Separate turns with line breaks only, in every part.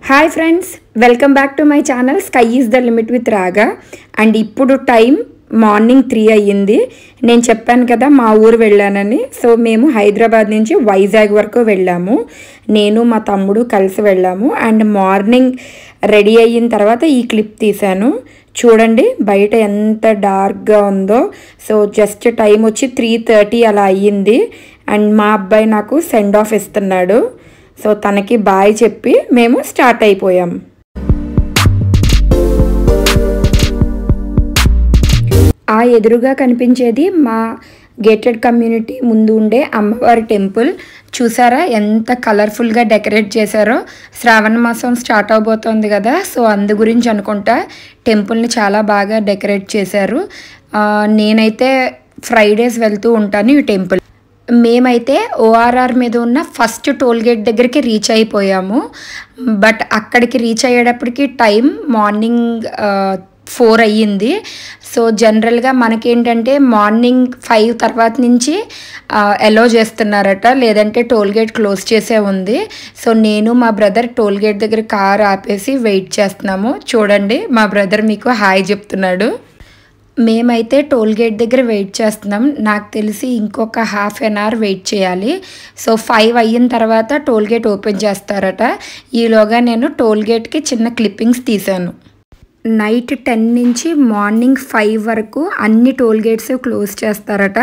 Hi friends, welcome back to my channel sky is the limit with రాగా. And ఇప్పుడు time morning 3 అయ్యింది. నేను చెప్పాను కదా మా ఊరు వెళ్ళానని. సో మేము హైదరాబాద్ నుంచి వైజాగ్ వరకు వెళ్ళాము. నేను మా తమ్ముడు కలిసి వెళ్ళాము. అండ్ మార్నింగ్ రెడీ అయిన తర్వాత ఈ క్లిప్ తీశాను. చూడండి బయట ఎంత డార్క్గా ఉందో. సో జస్ట్ టైం వచ్చి 3:30 అలా అయ్యింది. అండ్ మా అబ్బాయి నాకు సెండ్ ఆఫ్ ఇస్తున్నాడు. సో తనకి బాయ్ చెప్పి మేము స్టార్ట్ అయిపోయాం. ఆ ఎదురుగా కనిపించేది మా గేటెడ్ కమ్యూనిటీ ముందు ఉండే అమ్మవారి టెంపుల్. చూసారా ఎంత కలర్ఫుల్గా డెకరేట్ చేశారో. శ్రావణ మాసం స్టార్ట్ అవబోతోంది కదా, సో అందు గురించి అనుకుంటా టెంపుల్ని చాలా బాగా డెకరేట్ చేశారు. నేనైతే ఫ్రైడేస్ వెళ్తూ ఉంటాను ఈ టెంపుల్. మేమైతే ఓఆర్ఆర్ మీద ఉన్న ఫస్ట్ టోల్ గేట్ దగ్గరికి రీచ్ అయిపోయాము. బట్ అక్కడికి రీచ్ అయ్యేటప్పటికి టైం మార్నింగ్ 4 అయ్యింది. సో జనరల్గా మనకేంటంటే మార్నింగ్ 5 తర్వాత నుంచి అలో చేస్తున్నారట, లేదంటే టోల్ గేట్ క్లోజ్ చేసే ఉంది. సో నేను మా బ్రదర్ టోల్ గేట్ దగ్గర కార్ ఆపేసి వెయిట్ చేస్తున్నాము. చూడండి మా బ్రదర్ మీకు హాయ్ చెప్తున్నాడు. మేమైతే టోల్ గేట్ దగ్గర వెయిట్ చేస్తున్నాం. నాకు తెలిసి ఇంకొక ½ an hour వెయిట్ చేయాలి. సో 5 అయిన తర్వాత టోల్ గేట్ ఓపెన్ చేస్తారట. ఈలోగా నేను టోల్ గేట్కి చిన్న క్లిప్పింగ్స్ తీశాను. నైట్ 10 నుంచి మార్నింగ్ 5 వరకు అన్ని టోల్ గేట్స్ క్లోజ్ చేస్తారట.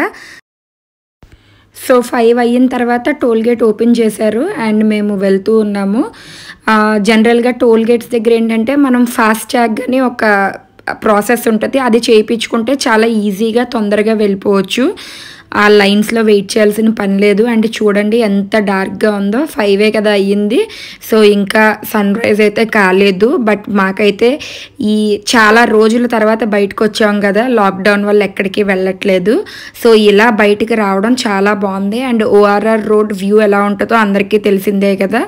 సో 5 అయిన తర్వాత టోల్ గేట్ ఓపెన్ చేశారు అండ్ మేము వెళ్తూ ఉన్నాము. జనరల్గా టోల్ గేట్స్ దగ్గర ఏంటంటే మనం ఫాస్ట్ ట్యాగ్ అని ఒక ప్రాసెస్ ఉంటుంది. అది చేయించుకుంటే చాలా ఈజీగా తొందరగా వెళ్ళిపోవచ్చు. ఆ లైన్స్లో వెయిట్ చేయాల్సిన పని లేదు. అండ్ చూడండి ఎంత డార్క్గా ఉందో. 5 కదా అయ్యింది. సో ఇంకా సన్ రైజ్ అయితే కాలేదు. బట్ మాకైతే ఈ చాలా రోజుల తర్వాత బయటకు వచ్చాం కదా, లాక్డౌన్ వల్ల ఎక్కడికి వెళ్ళట్లేదు. సో ఇలా బయటికి రావడం చాలా బాగుంది. అండ్ ఓఆర్ఆర్ రోడ్ వ్యూ ఎలా ఉంటుందో అందరికీ తెలిసిందే కదా,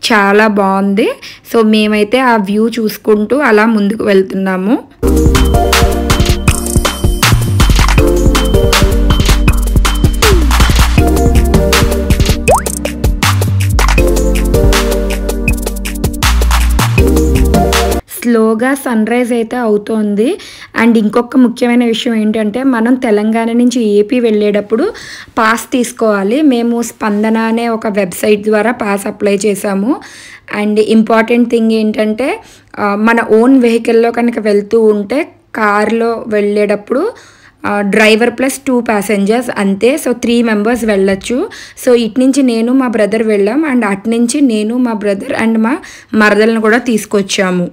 చాలా బాగుంది. సో మేమైతే ఆ వ్యూ చూసుకుంటూ అలా ముందుకు వెళ్తున్నాము. స్లోగా సన్ రైజ్ అయితే అవుతోంది. అండ్ ఇంకొక ముఖ్యమైన విషయం ఏంటంటే మనం తెలంగాణ నుంచి ఏపీ వెళ్ళేటప్పుడు పాస్ తీసుకోవాలి. మేము స్పందన అనే ఒక వెబ్సైట్ ద్వారా పాస్ అప్లై చేసాము. అండ్ ఇంపార్టెంట్ థింగ్ ఏంటంటే మన ఓన్ వెహికల్లో కనుక వెళ్తూ ఉంటే కార్లో వెళ్ళేటప్పుడు డ్రైవర్ ప్లస్ 2 passengers అంతే. సో 3 members వెళ్ళొచ్చు. సో ఇటు నుంచి నేను మా బ్రదర్ వెళ్ళాం. అండ్ అటు నుంచి నేను మా బ్రదర్ అండ్ మా మరదలను కూడా తీసుకొచ్చాము.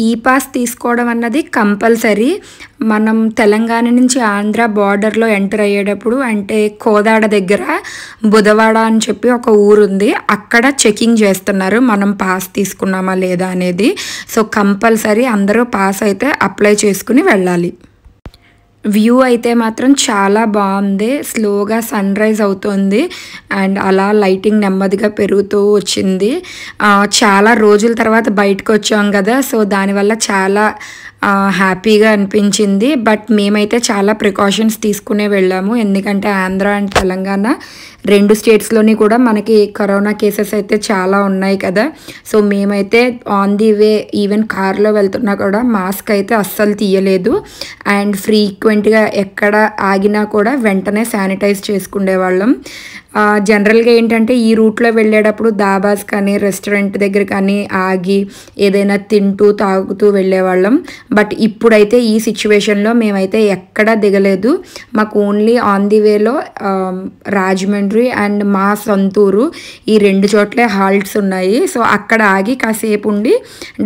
ఈ పాస్ తీసుకోవడం అన్నది కంపల్సరీ. మనం తెలంగాణ నుంచి ఆంధ్ర బార్డర్లో ఎంటర్ అయ్యేటప్పుడు అంటే కోదాడ దగ్గర బుధవాడ అని చెప్పి ఒక ఊరుంది, అక్కడ చెకింగ్ చేస్తున్నారు మనం పాస్ తీసుకున్నామా లేదా అనేది. సో కంపల్సరీ అందరూ పాస్ అయితే అప్లై చేసుకుని వెళ్ళాలి. వ్యూ అయితే మాత్రం చాలా బాగుంది. స్లోగా సన్ రైజ్ అవుతుంది అండ్ అలా లైటింగ్ నెమ్మదిగా పెరుగుతూ వచ్చింది. చాలా రోజుల తర్వాత బయటకు వచ్చాం కదా, సో దానివల్ల చాలా హ్యాపీగా అనిపించింది. బట్ మేమైతే చాలా ప్రికాషన్స్ తీసుకునే వెళ్ళాము. ఎందుకంటే ఆంధ్ర అండ్ తెలంగాణ 2 స్టేట్స్లోని కూడా మనకి కరోనా కేసెస్ అయితే చాలా ఉన్నాయి కదా. సో మేమైతే ఆన్ ది వే ఈవెన్ కార్లో వెళ్తున్నా కూడా మాస్క్ అయితే అస్సలు తీయలేదు. అండ్ ఫ్రీక్వెంట్గా ఎక్కడ ఆగినా కూడా వెంటనే శానిటైజ్ చేసుకునే వాళ్ళం. జనరల్గా ఏంటంటే ఈ రూట్లో వెళ్ళేటప్పుడు దాబాస్ కానీ రెస్టారెంట్ దగ్గర కానీ ఆగి ఏదైనా తింటూ తాగుతూ వెళ్ళేవాళ్ళం. బట్ ఇప్పుడైతే ఈ సిచ్యువేషన్లో మేమైతే ఎక్కడా దిగలేదు. మాకు ఓన్లీ ఆన్ ది వేలో రాజమండ్రి అండ్ మా సొంతూరు ఈ 2 చోట్లే హాల్ట్స్ ఉన్నాయి. సో అక్కడ ఆగి కాసేపు ఉండి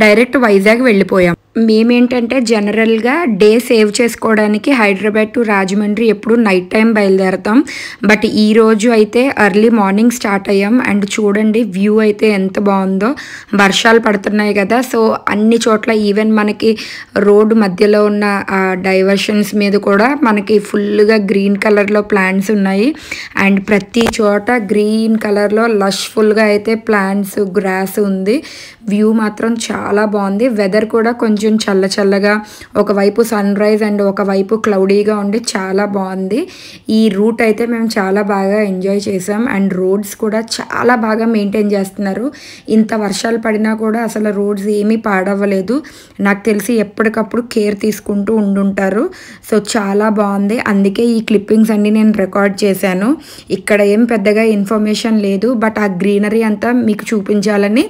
డైరెక్ట్ వైజాగ్ వెళ్ళిపోయాం. మేమేంటంటే జనరల్గా డే సేవ్ చేసుకోవడానికి హైదరాబాద్ టు రాజమండ్రి ఎప్పుడు నైట్ టైం బయలుదేరుతాం. బట్ ఈరోజు అయితే ఎర్లీ మార్నింగ్ స్టార్ట్ అయ్యాం. అండ్ చూడండి వ్యూ అయితే ఎంత బాగుందో. వర్షాలు పడుతున్నాయి కదా, సో అన్ని చోట్ల ఈవెన్ మనకి రోడ్డు మధ్యలో ఉన్న డైవర్షన్స్ మీద కూడా మనకి ఫుల్గా గ్రీన్ కలర్లో ప్లాంట్స్ ఉన్నాయి. అండ్ ప్రతి చోట గ్రీన్ కలర్లో లష్ఫుల్గా అయితే ప్లాంట్స్ గ్రాస్ ఉంది. వ్యూ మాత్రం చాలా బాగుంది. వెదర్ కూడా కొంచెం కొంచెం చల్ల చల్లగా, ఒకవైపు సన్ రైజ్ అండ్ ఒకవైపు క్లౌడీగా ఉండి చాలా బాగుంది. ఈ రూట్ అయితే మేము చాలా బాగా ఎంజాయ్ చేసాం. అండ్ రోడ్స్ కూడా చాలా బాగా మెయింటైన్ చేస్తున్నారు. ఇంత వర్షాలు పడినా కూడా అసలు రోడ్స్ ఏమీ పాడవ్వలేదు. నాకు తెలిసి ఎప్పటికప్పుడు కేర్ తీసుకుంటూ ఉండుంటారు. సో చాలా బాగుంది. అందుకే ఈ క్లిప్పింగ్స్ అన్నీ నేను రికార్డ్ చేశాను. ఇక్కడ ఏం పెద్దగా ఇన్ఫర్మేషన్ లేదు, బట్ ఆ గ్రీనరీ అంతా మీకు చూపించాలని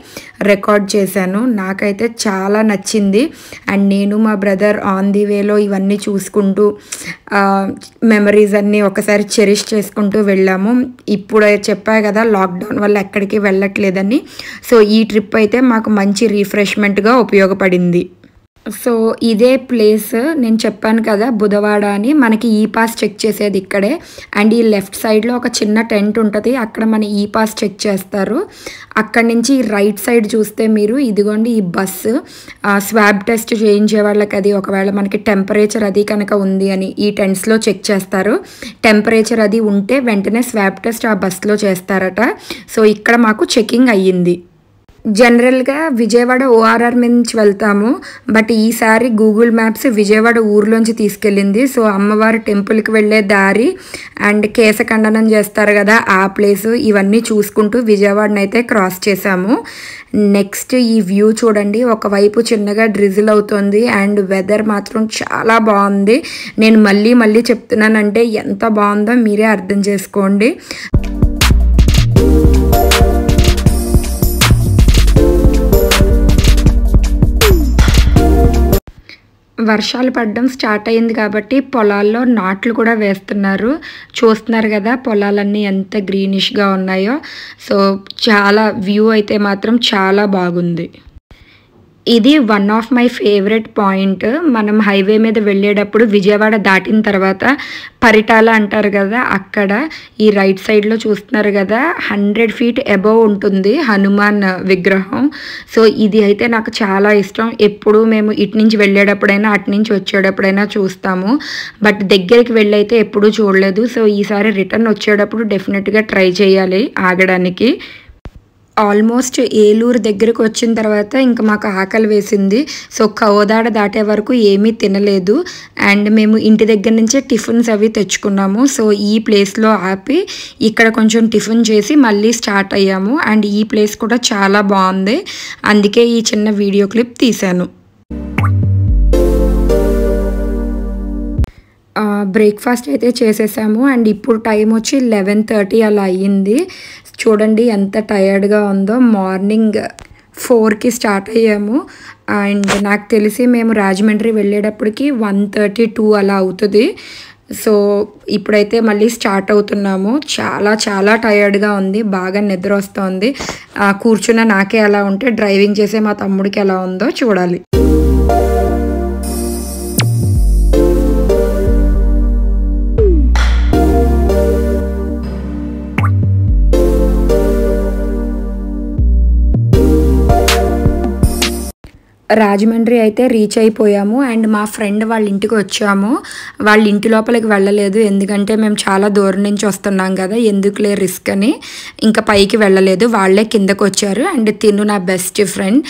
రికార్డ్ చేశాను. నాకైతే చాలా నచ్చింది. అండ్ నేను మా బ్రదర్ ఆన్ ది వేలో ఇవన్నీ చూసుకుంటూ మెమరీస్ అన్నీ ఒకసారి చెరిష్ చేసుకుంటూ వెళ్ళాము. ఇప్పుడు చెప్పా కదా లాక్డౌన్ వల్ల ఎక్కడికి వెళ్ళట్లేదని. సో ఈ ట్రిప్ అయితే మాకు మంచి రిఫ్రెష్మెంట్గా ఉపయోగపడింది. సో ఇదే ప్లేస్ నేను చెప్పాను కదా బుధవాడ అని, మనకి ఈ పాస్ చెక్ చేసేది ఇక్కడే. అండ్ ఈ లెఫ్ట్ సైడ్లో ఒక చిన్న టెంట్ ఉంటుంది, అక్కడ మన ఈ పాస్ చెక్ చేస్తారు. అక్కడి నుంచి రైట్ సైడ్ చూస్తే మీరు ఇదిగోండి ఈ బస్సు స్వాబ్ టెస్ట్ చేయించే వాళ్ళకి, అది ఒకవేళ మనకి టెంపరేచర్ అది కనుక ఉంది అని ఈ టెంట్స్లో చెక్ చేస్తారు. టెంపరేచర్ అది ఉంటే వెంటనే స్వాబ్ టెస్ట్ ఆ బస్లో చేస్తారట. సో ఇక్కడ మాకు చెకింగ్ అయ్యింది. జనరల్గా విజయవాడ ఓఆర్ఆర్ నుంచి వెళ్తాము, బట్ ఈసారి గూగుల్ మ్యాప్స్ విజయవాడ ఊర్లోంచి తీసుకెళ్ళింది. సో అమ్మవారి టెంపుల్కి వెళ్ళే దారి అండ్ కేశఖండనం చేస్తారు కదా ఆ ప్లేసు, ఇవన్నీ చూసుకుంటూ విజయవాడనైతే క్రాస్ చేసాము. నెక్స్ట్ ఈ వ్యూ చూడండి, ఒకవైపు చిన్నగా డ్రిజిల్ అవుతుంది అండ్ వెదర్ మాత్రం చాలా బాగుంది. నేను మళ్ళీ చెప్తున్నానంటే ఎంత బాగుందో మీరే అర్థం చేసుకోండి. వర్షాలు పడడం స్టార్ట్ అయింది కాబట్టి పొలాల్లో నాట్లు కూడా వేస్తున్నారు. చూస్తున్నారు కదా పొలాలన్నీ ఎంత గ్రీనిష్గా ఉన్నాయో. సో చాలా వ్యూ అయితే మాత్రం చాలా బాగుంది. ఇది one of my favourite point. మనం హైవే మీద వెళ్ళేటప్పుడు విజయవాడ దాటిన తర్వాత పరిటాల అంటారు కదా, అక్కడ ఈ రైట్ సైడ్లో చూస్తున్నారు కదా 100 feet అబోవ్ ఉంటుంది హనుమాన్ విగ్రహం. సో ఇది అయితే నాకు చాలా ఇష్టం. ఎప్పుడు మేము ఇటు నుంచి వెళ్ళేటప్పుడైనా అటు నుంచి వచ్చేటప్పుడైనా చూస్తాము, బట్ దగ్గరికి వెళ్ళైతే ఎప్పుడూ చూడలేదు. సో ఈసారి రిటర్న్ వచ్చేటప్పుడు డెఫినెట్గా ట్రై చేయాలి ఆగడానికి. ఆల్మోస్ట్ ఏలూరు దగ్గరకు వచ్చిన తర్వాత ఇంకా మాకు ఆకలి వేసింది. సో కోదాడ దాటే వరకు ఏమీ తినలేదు. అండ్ మేము ఇంటి దగ్గర నుంచే టిఫిన్స్ అవి తెచ్చుకున్నాము. సో ఈ ప్లేస్లో ఆపి ఇక్కడ కొంచెం టిఫిన్ చేసి మళ్ళీ స్టార్ట్ అయ్యాము. అండ్ ఈ ప్లేస్ కూడా చాలా బాగుంది, అందుకే ఈ చిన్న వీడియో క్లిప్ తీశాను. బ్రేక్ఫాస్ట్ అయితే చేసేసాము అండ్ ఇప్పుడు టైం వచ్చి 11:30 అలా అయ్యింది. చూడండి ఎంత టయర్డ్గా ఉందో. మార్నింగ్ 4కి స్టార్ట్ అయ్యాము అండ్ నాకు తెలిసి మేము రాజమండ్రి వెళ్ళేటప్పటికి 1:32 అలా అవుతుంది. సో ఇప్పుడైతే మళ్ళీ స్టార్ట్ అవుతున్నాము. చాలా టయర్డ్గా ఉంది, బాగా నిద్ర వస్తుంది. కూర్చున్న నాకే ఎలా ఉంటే డ్రైవింగ్ చేసే మా తమ్ముడికి ఎలా ఉందో చూడాలి. రాజమండ్రి అయితే రీచ్ అయిపోయాము అండ్ మా ఫ్రెండ్ వాళ్ళ ఇంటికి వచ్చాము. వాళ్ళ ఇంటి లోపలికి వెళ్ళలేదు, ఎందుకంటే మేము చాలా దూరం నుంచి వస్తున్నాం కదా, ఎందుకులే రిస్క్ అని ఇంకా పైకి వెళ్ళలేదు. వాళ్ళే కిందకు వచ్చారు. అండ్ తిను నా బెస్ట్ ఫ్రెండ్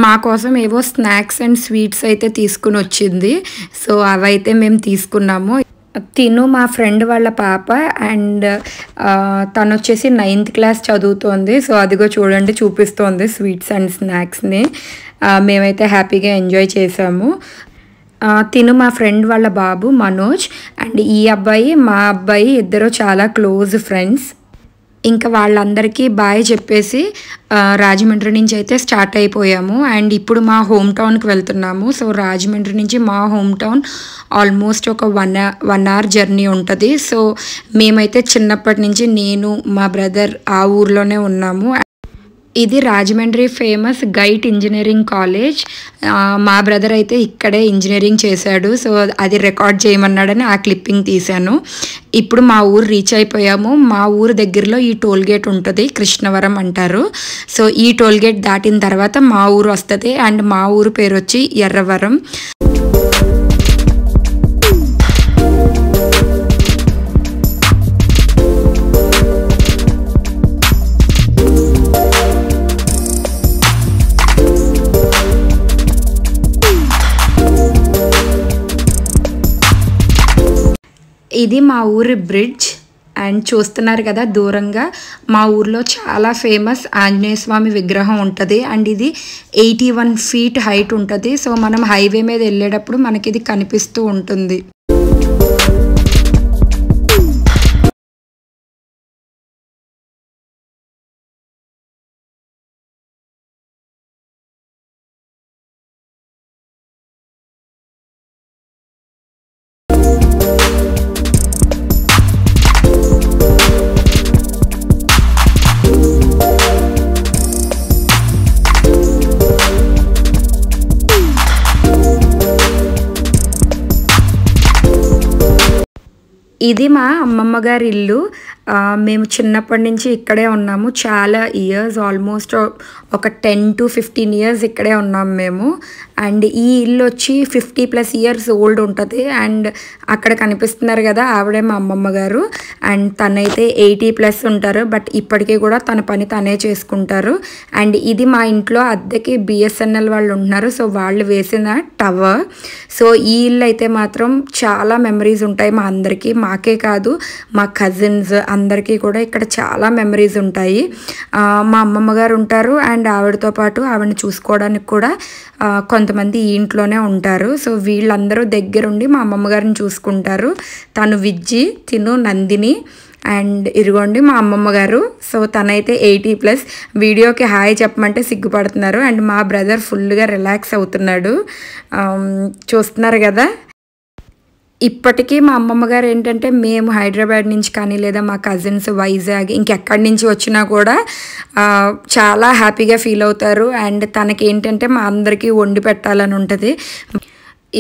మా కోసం ఏవో స్నాక్స్ అండ్ స్వీట్స్ అయితే తీసుకుని వచ్చింది. సో అవైతే మేము తీసుకున్నాము. తిను మా ఫ్రెండ్ వాళ్ళ పాప అండ్ తను వచ్చేసి 9th క్లాస్ చదువుతోంది. సో అదిగో చూడండి చూపిస్తోంది స్వీట్స్ అండ్ స్నాక్స్ని. మేమైతే హ్యాపీగా ఎంజాయ్ చేసాము. తిను మా ఫ్రెండ్ వాళ్ళ బాబు మనోజ్ అండ్ ఈ అబ్బాయి మా అబ్బాయి ఇద్దరు చాలా క్లోజ్ ఫ్రెండ్స్. ఇంకా వాళ్ళందరికీ బాయ్ చెప్పేసి రాజమండ్రి నుంచి అయితే స్టార్ట్ అయిపోయాము. అండ్ ఇప్పుడు మా హోమ్ టౌన్కి వెళ్తున్నాము. సో రాజమండ్రి నుంచి మా హోమ్ టౌన్ ఆల్మోస్ట్ ఒక 1 hour జర్నీ ఉంటుంది. సో మేమైతే చిన్నప్పటి నుంచి నేను మా బ్రదర్ ఆ ఊర్లోనే ఉన్నాము. ఇది Rajahmundry famous GIET engineering college. మా బ్రదర్ అయితే ఇక్కడే ఇంజనీరింగ్ చేశాడు. సో అది రికార్డ్ చేయమన్నాడని ఆ క్లిప్పింగ్ తీశాను. ఇప్పుడు మా ఊరు రీచ్ అయిపోయాము. మా ఊరు దగ్గరలో ఈ టోల్ గేట్ ఉంటుంది, కృష్ణవరం అంటారు. సో ఈ టోల్ గేట్ దాటిన తర్వాత మా ఊరు వస్తుంది. అండ్ మా ఊరు పేరు వచ్చి ఎర్రవరం. ఇది మా ఊరి బ్రిడ్జ్ అండ్ చూస్తున్నారు కదా దూరంగా మా ఊర్లో చాలా ఫేమస్ ఆంజనేయ స్వామి విగ్రహం ఉంటుంది అండ్ ఇది 81 feet హైట్ ఉంటుంది. సో మనం హైవే మీద వెళ్ళేటప్పుడు మనకి ఇది కనిపిస్తూ ఉంటుంది. ఇది మా అమ్మమ్మ గారి ఇల్లు. మేము చిన్నప్పటి నుంచి ఇక్కడే ఉన్నాము. చాలా ఇయర్స్, ఆల్మోస్ట్ ఒక 10 to 15 years ఇక్కడే ఉన్నాము మేము. అండ్ ఈ ఇల్లు వచ్చి 50+ years ఓల్డ్ ఉంటుంది. అండ్ అక్కడ కనిపిస్తున్నారు కదా ఆవిడే మా అమ్మమ్మ గారు. అండ్ తనైతే 80+ ఉంటారు. బట్ ఇప్పటికీ కూడా తన పని తనే చేసుకుంటారు. అండ్ ఇది మా ఇంట్లో అద్దెకి BSNL వాళ్ళు ఉంటున్నారు. సో వాళ్ళు వేసిన టవర్. సో ఈ ఇల్లు అయితే మాత్రం చాలా మెమరీస్ ఉంటాయి మా అందరికీ. మాకే కాదు, మా కజిన్స్ అందరికీ కూడా ఇక్కడ చాలా మెమరీస్ ఉంటాయి. మా అమ్మమ్మ గారు ఉంటారు అండ్ ఆవిడతో పాటు ఆవిడని చూసుకోవడానికి కూడా కొంతమంది ఈ ఇంట్లోనే ఉంటారు. సో వీళ్ళందరూ దగ్గరుండి మా అమ్మమ్మ గారిని చూసుకుంటారు. తను విజ్జి, తిను నందిని అండ్ ఇదిగోండి మా అమ్మమ్మ గారు. సో తనైతే 80+. వీడియోకి హాయ్ చెప్పమంటే సిగ్గుపడుతున్నారు. అండ్ మా బ్రదర్ ఫుల్గా రిలాక్స్ అవుతున్నాడు. చూస్తున్నారు కదా. ఇప్పటికీ మా అమ్మమ్మ గారు ఏంటంటే మేము హైదరాబాద్ నుంచి కానీ లేదా మా కజిన్స్ వైజాగ్ ఇంకెక్కడి నుంచి వచ్చినా కూడా చాలా హ్యాపీగా ఫీల్ అవుతారు. అండ్ తనకి ఏంటంటే మా అందరికీ వండి పెట్టాలని ఉంటుంది.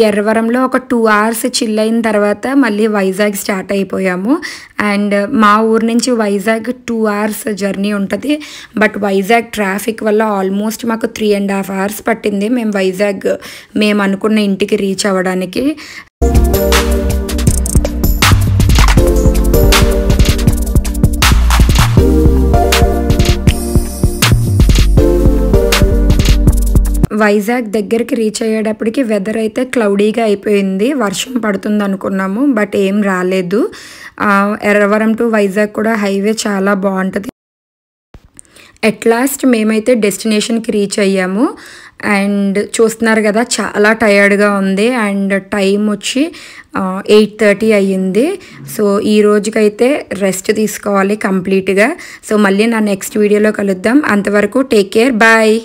ఎర్రవరంలో ఒక 2 hours చిల్ అయిన తర్వాత మళ్ళీ వైజాగ్ స్టార్ట్ అయిపోయాము. అండ్ మా ఊరు నుంచి వైజాగ్ 2 hours జర్నీ ఉంటుంది. బట్ వైజాగ్ ట్రాఫిక్ వల్ల ఆల్మోస్ట్ మాకు 3.5 hours పట్టింది మేము వైజాగ్ మేము అనుకున్న ఇంటికి రీచ్ అవ్వడానికి. వైజాగ్ దగ్గరికి రీచ్ అయ్యేటప్పటికి వెదర్ అయితే క్లౌడీగా అయిపోయింది. వర్షం పడుతుంది అనుకున్నాము బట్ ఏం రాలేదు. ఎర్రవరం టు వైజాగ్ కూడా హైవే చాలా బాగుంటుంది. ఎట్ లాస్ట్ మేమైతే డెస్టినేషన్కి రీచ్ అయ్యాము. అండ్ చూస్తున్నారు కదా చాలా టయర్డ్గా ఉంది. అండ్ టైం వచ్చి 8:30 అయ్యింది. సో ఈ రోజుకైతే రెస్ట్ తీసుకోవాలి కంప్లీట్గా. సో మళ్ళీ నా నెక్స్ట్ వీడియోలో కలుద్దాం. అంతవరకు టేక్ కేర్, బాయ్.